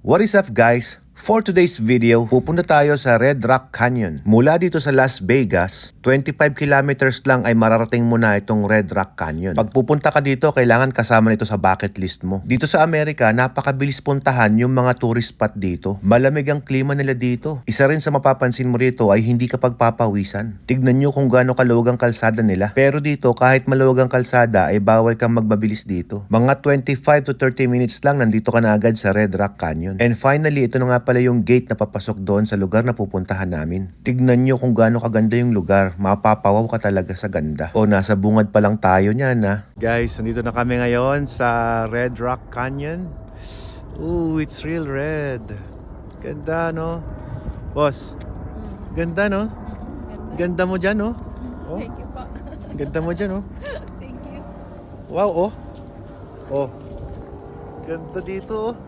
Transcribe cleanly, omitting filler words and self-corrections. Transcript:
What is up guys? For today's video, pupunta tayo sa Red Rock Canyon. Mula dito sa Las Vegas, 25 kilometers lang ay mararating mo na itong Red Rock Canyon. Pag pupunta ka dito, kailangan kasama nito sa bucket list mo. Dito sa Amerika, napakabilis puntahan yung mga tourist spot dito. Malamig ang klima nila dito. Isa rin sa mapapansin mo rito ay hindi ka pagpapawisan. Tignan nyo kung gaano kaluwag ang kalsada nila. Pero dito, kahit maluwag ang kalsada, ay bawal kang magmabilis dito. Mga 25 to 30 minutes lang, nandito ka na agad sa Red Rock Canyon. And finally, ito na nga pala yung gate na papasok doon sa lugar na pupuntahan namin. Tignan nyo kung gaano kaganda yung lugar. Mapapawaw ka talaga sa ganda. O nasa bungad pa lang tayo niyan ha. Guys, nandito na kami ngayon sa Red Rock Canyon. Ooh, it's real red. Ganda no? Boss, ganda no? Ganda mo dyan no? Oh, Thank you po. ganda mo dyan no? Thank you. Wow oh. Oh. Ganda dito oh.